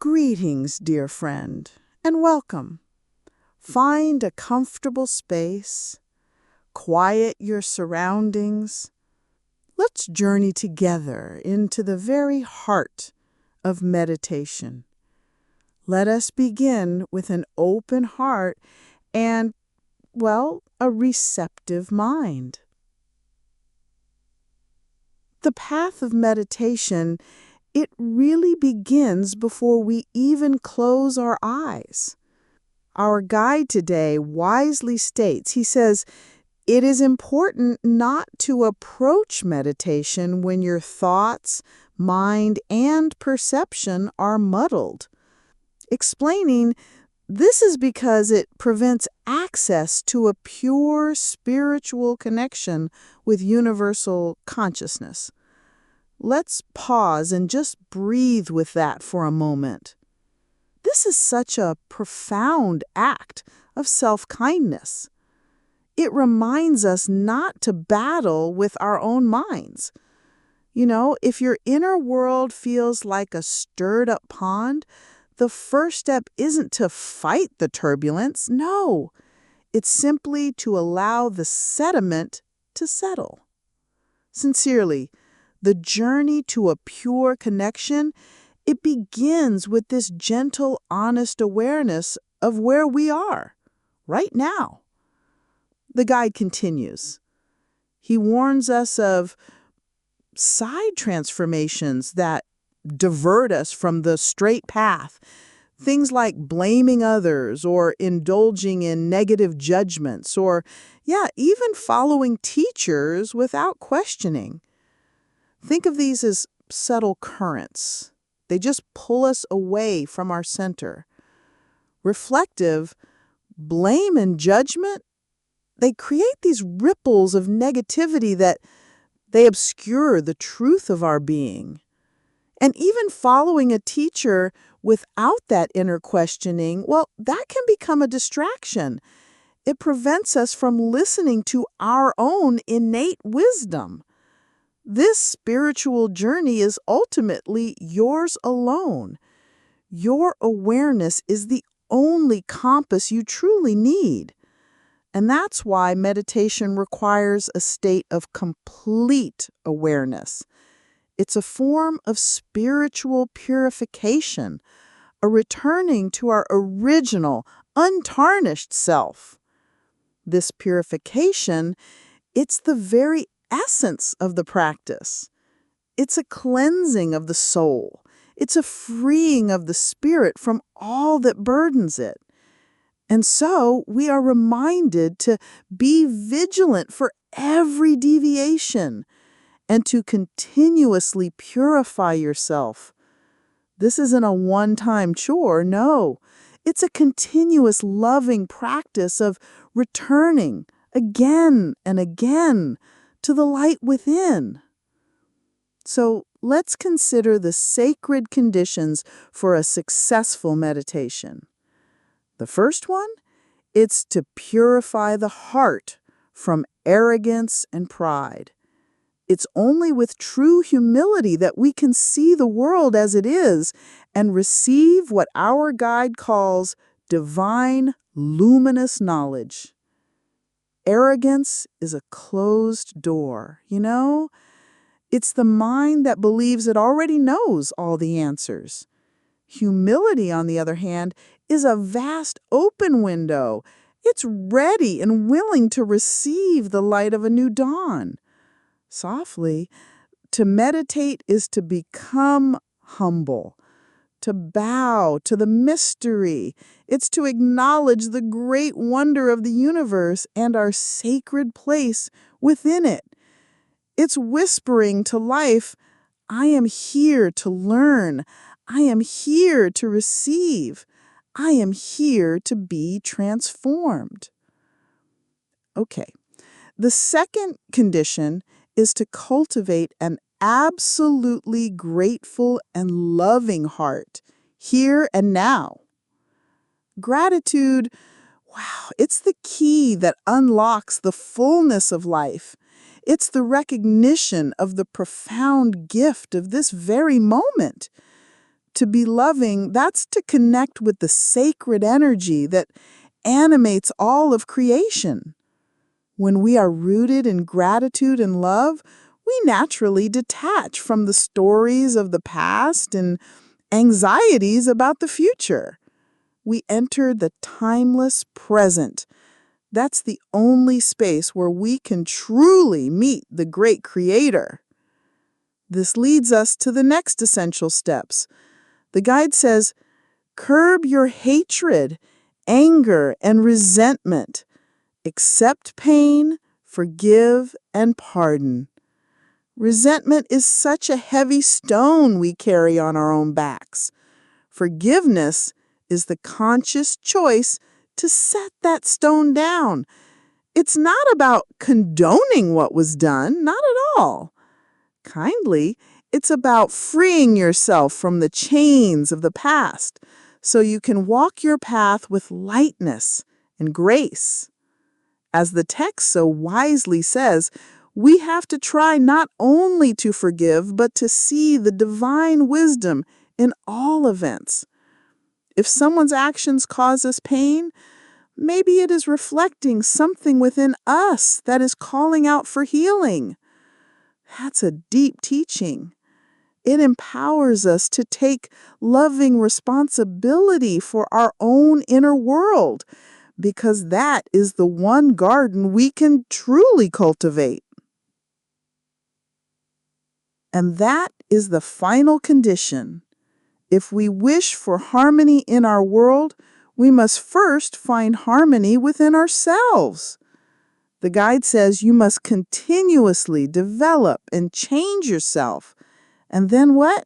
Greetings, dear friend, and welcome. Find a comfortable space, quiet your surroundings. Let's journey together into the very heart of meditation. Let us begin with an open heart and, well, a receptive mind. The path of meditation, it really begins before we even close our eyes. Our guide today wisely states, he says, it is important not to approach meditation when your thoughts, mind, and perception are muddled. Explaining, this is because it prevents access to a pure spiritual connection with universal consciousness. Let's pause and just breathe with that for a moment. This is such a profound act of self-kindness. It reminds us not to battle with our own minds. You know, if your inner world feels like a stirred-up pond, the first step isn't to fight the turbulence. No, it's simply to allow the sediment to settle. Sincerely, the journey to a pure connection, it begins with this gentle, honest awareness of where we are, right now. The guide continues. He warns us of side transformations that divert us from the straight path. Things like blaming others or indulging in negative judgments or, even following teachers without questioning. Think of these as subtle currents. They just pull us away from our center. Reflective, blame and judgment, they create these ripples of negativity that they obscure the truth of our being. And even following a teacher without that inner questioning, well, that can become a distraction. It prevents us from listening to our own innate wisdom. This spiritual journey is ultimately yours alone. Your awareness is the only compass you truly need. And that's why meditation requires a state of complete awareness. It's a form of spiritual purification, a returning to our original, untarnished self. This purification, it's the very essence of the practice. It's a cleansing of the soul. It's a freeing of the spirit from all that burdens it. And so we are reminded to be vigilant for every deviation and to continuously purify yourself. This isn't a one-time chore, no. It's a continuous loving practice of returning again and again to the light within. So let's consider the sacred conditions for a successful meditation. The first one, it's to purify the heart from arrogance and pride. It's only with true humility that we can see the world as it is and receive what our guide calls divine, luminous knowledge. Arrogance is a closed door, It's the mind that believes it already knows all the answers. Humility, on the other hand, is a vast open window. It's ready and willing to receive the light of a new dawn. Softly, to meditate is to become humble, to bow to the mystery. It's to acknowledge the great wonder of the universe and our sacred place within it. It's whispering to life, I am here to learn. I am here to receive. I am here to be transformed. Okay, the second condition is to cultivate an absolutely grateful and loving heart, here and now. Gratitude, wow, it's the key that unlocks the fullness of life. It's the recognition of the profound gift of this very moment. To be loving, that's to connect with the sacred energy that animates all of creation. When we are rooted in gratitude and love, we naturally detach from the stories of the past and anxieties about the future. We enter the timeless present. That's the only space where we can truly meet the great Creator. This leads us to the next essential steps. The guide says, curb your hatred, anger, and resentment. Accept pain, forgive, and pardon. Resentment is such a heavy stone we carry on our own backs. Forgiveness is the conscious choice to set that stone down. It's not about condoning what was done, not at all. Kindly, it's about freeing yourself from the chains of the past so you can walk your path with lightness and grace. As the text so wisely says, we have to try not only to forgive, but to see the divine wisdom in all events. If someone's actions cause us pain, maybe it is reflecting something within us that is calling out for healing. That's a deep teaching. It empowers us to take loving responsibility for our own inner world, because that is the one garden we can truly cultivate. And that is the final condition. If we wish for harmony in our world, we must first find harmony within ourselves. The guide says you must continuously develop and change yourself. And then what?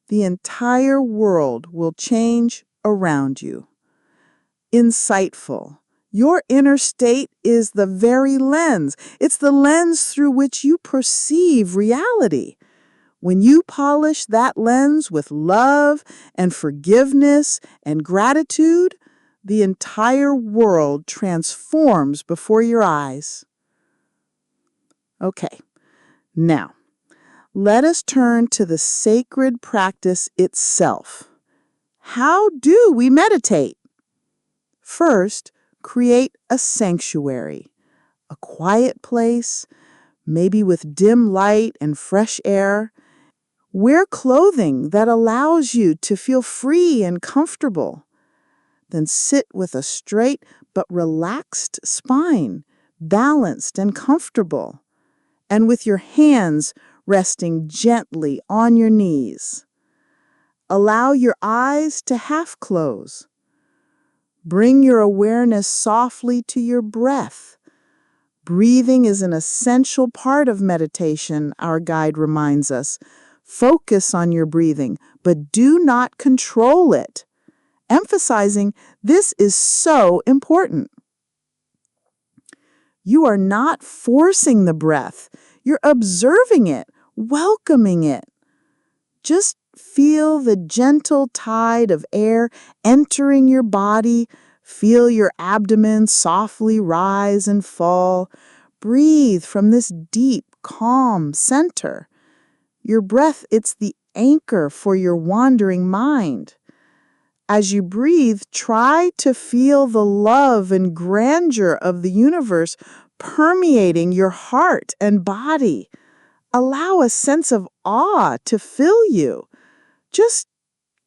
The entire world will change around you. Insightful. Your inner state is the very lens. It's the lens through which you perceive reality. When you polish that lens with love and forgiveness and gratitude, the entire world transforms before your eyes. Okay, now, let us turn to the sacred practice itself. How do we meditate? First, create a sanctuary, a quiet place, maybe with dim light and fresh air. Wear clothing that allows you to feel free and comfortable. Then sit with a straight but relaxed spine, balanced and comfortable, and with your hands resting gently on your knees. Allow your eyes to half close. Bring your awareness softly to your breath. Breathing is an essential part of meditation, our guide reminds us. Focus on your breathing, but do not control it. Emphasizing this is so important. You are not forcing the breath. You're observing it, welcoming it. Just feel the gentle tide of air entering your body. Feel your abdomen softly rise and fall. Breathe from this deep, calm center. Your breath, it's the anchor for your wandering mind. As you breathe, try to feel the love and grandeur of the universe permeating your heart and body. Allow a sense of awe to fill you. Just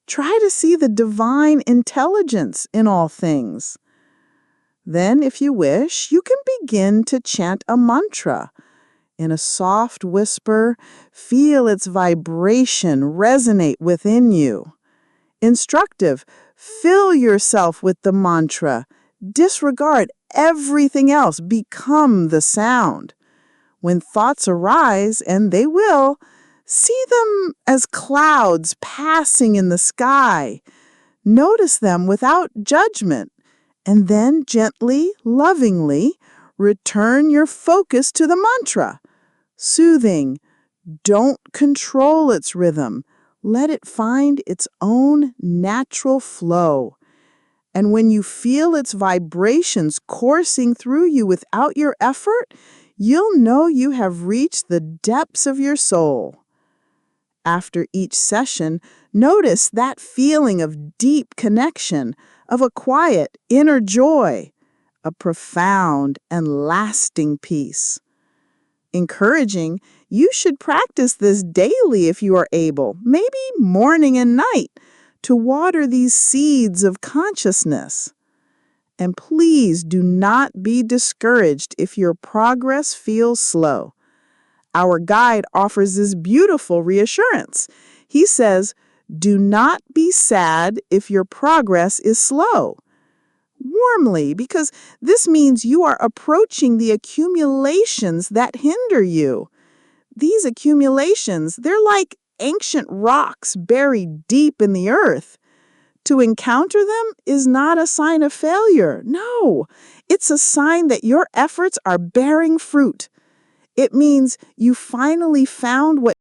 try to see the divine intelligence in all things. Then, if you wish, you can begin to chant a mantra. In a soft whisper, feel its vibration resonate within you. Instructive, fill yourself with the mantra. Disregard everything else. Become the sound. When thoughts arise, and they will, see them as clouds passing in the sky. Notice them without judgment, and then gently, lovingly, return your focus to the mantra. Soothing. Don't control its rhythm. Let it find its own natural flow. And when you feel its vibrations coursing through you without your effort, you'll know you have reached the depths of your soul. After each session, Notice that feeling of deep connection, of a quiet inner joy, a profound and lasting peace. Encouraging, you should practice this daily if you are able, maybe morning and night, to water these seeds of consciousness. And please do not be discouraged if your progress feels slow. Our guide offers this beautiful reassurance. He says, "Do not be sad if your progress is slow." Warmly, because this means you are approaching the accumulations that hinder you. These accumulations, they're like ancient rocks buried deep in the earth. To encounter them is not a sign of failure. No, it's a sign that your efforts are bearing fruit. It means you finally found what